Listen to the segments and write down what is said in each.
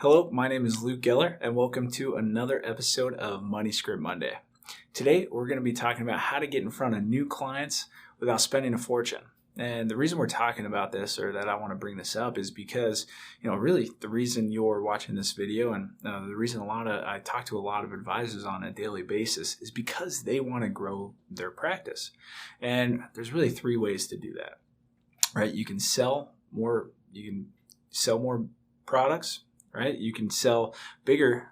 Hello, my name is Luke Geller, and welcome to another episode of Money Script Monday. Today, we're going to be talking about how to get in front of new clients without spending a fortune. And the reason we're talking about this, or that I want to bring this up, is because, really the reason you're watching this video and the reason I talk to a lot of advisors on a daily basis is because they want to grow their practice. And there's really three ways to do that, right? You can sell more products, right? You can sell bigger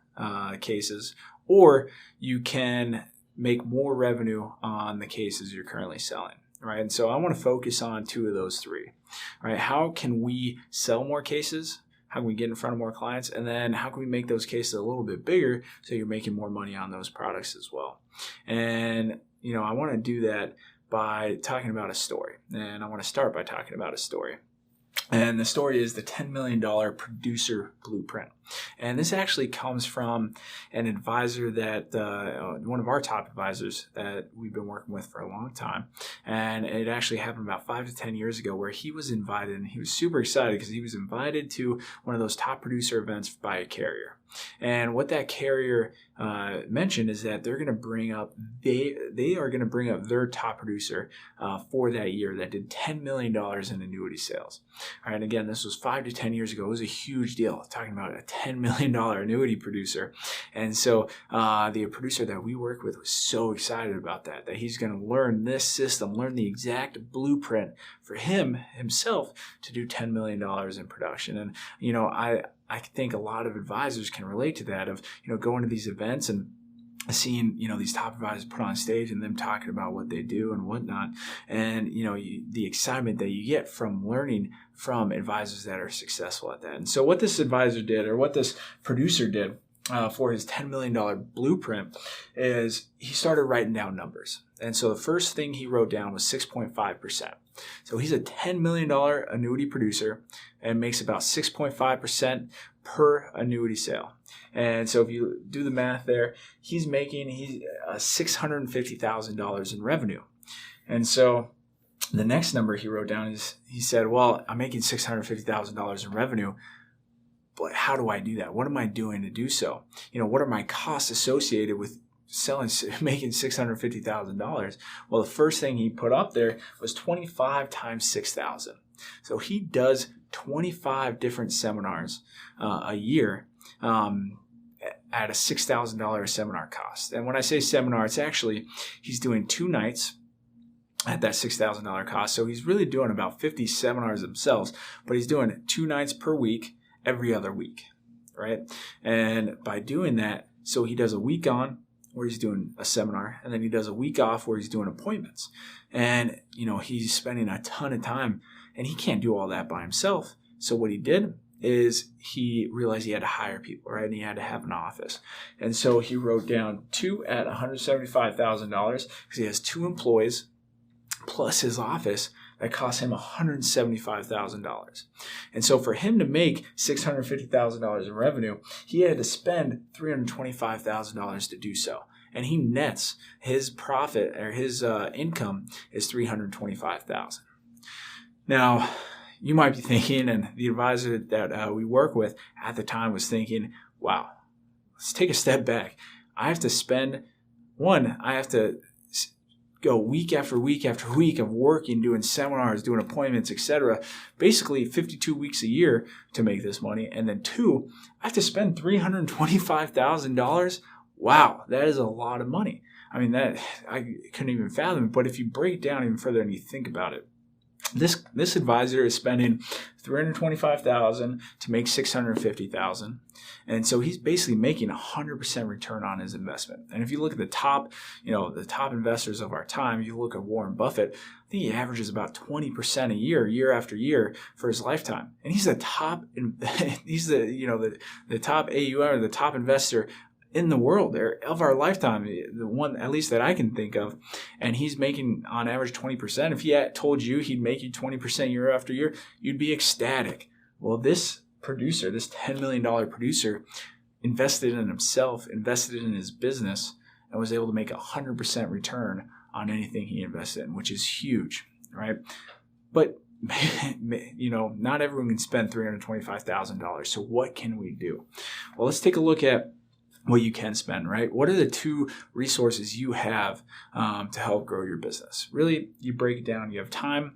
cases, or you can make more revenue on the cases you're currently selling, right? And so I want to focus on two of those three, right? How can we sell more cases? How can we get in front of more clients? And then how can we make those cases a little bit bigger so you're making more money on those products as well? And, I want to do that by talking about a story. And I want to start by talking about a story. And the story is the $10 million producer blueprint. And this actually comes from an advisor that, one of our top advisors that we've been working with for a long time. And it actually happened about 5 to 10 years ago where he was invited, and he was super excited because he was invited to one of those top producer events by a carrier. And what that carrier mentioned is that they're going to bring up, they are going to bring up their top producer for that year that did $10 million in annuity sales. All right, and again, this was 5 to 10 years ago. It was a huge deal, talking about a $10 million annuity producer. And so the producer that we work with was so excited about that he's going to learn this system, learn the exact blueprint for himself to do $10 million in production. And, I think a lot of advisors can relate to that of, going to these events and seeing, these top advisors put on stage and them talking about what they do and whatnot. And, the excitement that you get from learning from advisors that are successful at that. And so what this advisor did, or what this producer did for his $10 million blueprint, is he started writing down numbers. And so the first thing he wrote down was 6.5%. So he's a $10 million annuity producer and makes about 6.5% per annuity sale. And so if you do the math there, he's making $650,000 in revenue. And so the next number he wrote down is, he said, well, I'm making $650,000 in revenue, but how do I do that? What am I doing to do so? What are my costs associated with making $650,000? Well, the first thing he put up there was 25 times 6,000. So he does 25 different seminars a year at a $6,000 seminar cost. And when I say seminar, it's actually, he's doing 2 nights at that $6,000 cost. So he's really doing about 50 seminars himself, but he's doing 2 nights per week, every other week, right? And by doing that, so he does a week on where he's doing a seminar, and then he does a week off where he's doing appointments. And, he's spending a ton of time, and he can't do all that by himself. So what he did is he realized he had to hire people, right? And he had to have an office. And so he wrote down 2 at $175,000 because he has 2 employees plus his office that cost him $175,000. And so for him to make $650,000 in revenue, he had to spend $325,000 to do so. And he nets his profit, or his income is $325,000. Now, you might be thinking, and the advisor that we work with at the time was thinking, wow, let's take a step back. I have to go week after week after week of working, doing seminars, doing appointments, etc. Basically 52 weeks a year to make this money. And then 2, I have to spend $325,000. Wow, that is a lot of money. I mean, that I couldn't even fathom it. But if you break it down even further and you think about it, this advisor is spending $325,000 to make $650,000. And so he's basically making 100% return on his investment. And if you look at the top investors of our time, you look at Warren Buffett, I think he averages about 20% a year after year for his lifetime. And he's the top the top AUM, or the top investor in the world there of our lifetime, the one at least that I can think of. And he's making on average 20%. If he had told you he'd make you 20% year after year, you'd be ecstatic. Well, this producer, this $10 million producer, invested in himself, invested in his business, and was able to make 100% return on anything he invested in, which is huge, right? But not everyone can spend $325,000. So what can we do? Well, let's take a look at what you can spend, right? What are the two resources you have to help grow your business? Really, you break it down. You have time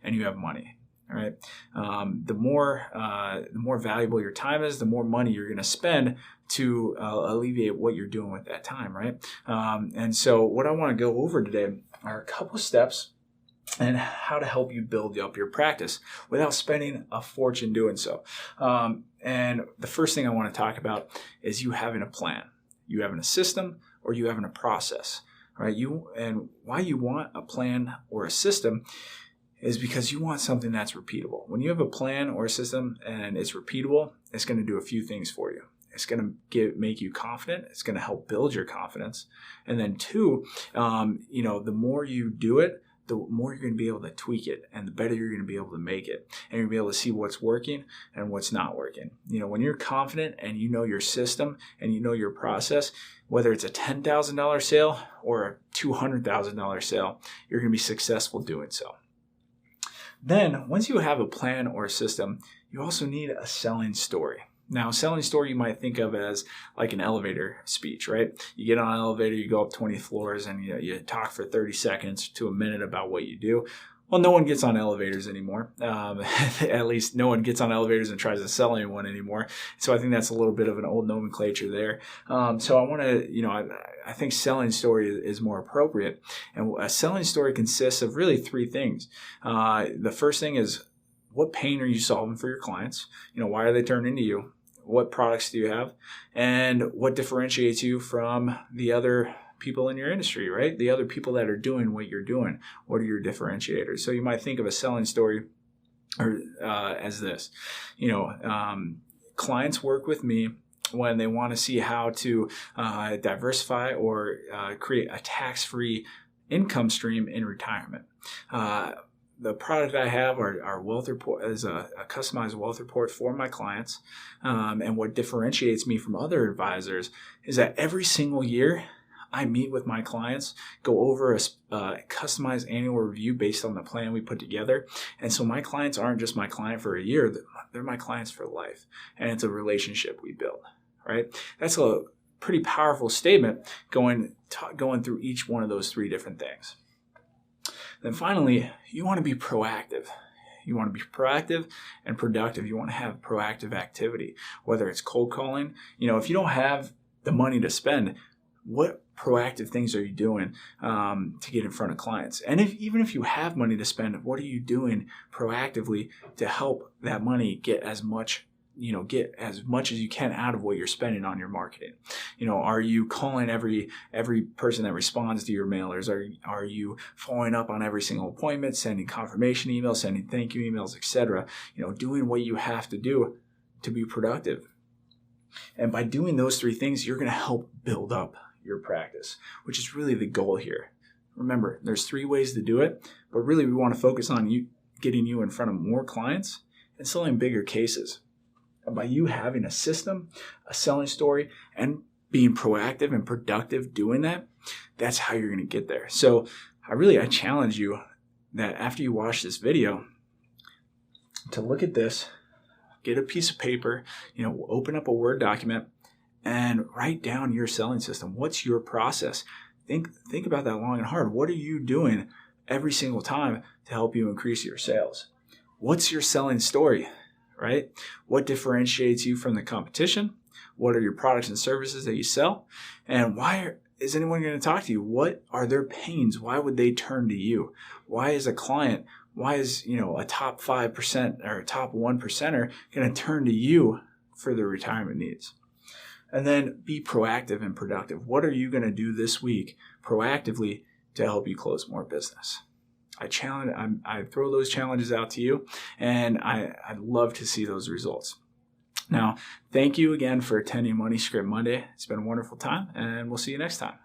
and you have money, right? The more valuable your time is, the more money you're going to spend to alleviate what you're doing with that time, right? And so what I want to go over today are a couple of steps and how to help you build up your practice without spending a fortune doing so. And the first thing I want to talk about is you having a plan, you having a system, or you having a process, right? And why you want a plan or a system is because you want something that's repeatable. When you have a plan or a system and it's repeatable, it's going to do a few things for you. It's going to make you confident. It's going to help build your confidence. And then two, the more you do it, the more you're going to be able to tweak it and the better you're going to be able to make it. And you're going to be able to see what's working and what's not working. When you're confident and you know your system and you know your process, whether it's a $10,000 sale or a $200,000 sale, you're going to be successful doing so. Then once you have a plan or a system, you also need a selling story. Now, a selling story you might think of as like an elevator speech, right? You get on an elevator, you go up 20 floors, and you talk for 30 seconds to a minute about what you do. Well, no one gets on elevators anymore. At least no one gets on elevators and tries to sell anyone anymore. So I think that's a little bit of an old nomenclature there. So I want to, I think selling story is more appropriate. And a selling story consists of really three things. The first thing is, what pain are you solving for your clients? Why are they turning to you? What products do you have? And what differentiates you from the other people in your industry, right? The other people that are doing what you're doing. What are your differentiators? So you might think of a selling story as this. Clients work with me when they want to see how to diversify or create a tax-free income stream in retirement. The product I have, our wealth report, is a customized wealth report for my clients. And what differentiates me from other advisors is that every single year I meet with my clients, go over a customized annual review based on the plan we put together. And so my clients aren't just my client for a year, they're my clients for life. And it's a relationship we build, right? That's a pretty powerful statement going through each one of those three different things. Then finally, you want to be proactive. You want to be proactive and productive. You want to have proactive activity, whether it's cold calling. If you don't have the money to spend, what proactive things are you doing to get in front of clients? And even if you have money to spend, what are you doing proactively to help that money get as much as you can out of what you're spending on your marketing? Are you calling every person that responds to your mailers? Are you following up on every single appointment, sending confirmation emails, sending thank you emails, etc.? Doing what you have to do to be productive. And by doing those three things, you're going to help build up your practice, which is really the goal here. Remember, there's three ways to do it, but really we want to focus on getting you in front of more clients and selling bigger cases. And by you having a system, a selling story, and being proactive and productive doing that, that's how you're going to get there. So I challenge you that after you watch this video to look at this, get a piece of paper, open up a Word document and write down your selling system. What's your process? Think about that long and hard. What are you doing every single time to help you increase your sales? What's your selling story? Right? What differentiates you from the competition? What are your products and services that you sell? And why is anyone going to talk to you? What are their pains? Why would they turn to you? Why is a top 5% or a top 1%er going to turn to you for their retirement needs? And then be proactive and productive. What are you going to do this week proactively to help you close more business? I throw those challenges out to you, and I'd love to see those results. Now, thank you again for attending Money Script Monday. It's been a wonderful time, and we'll see you next time.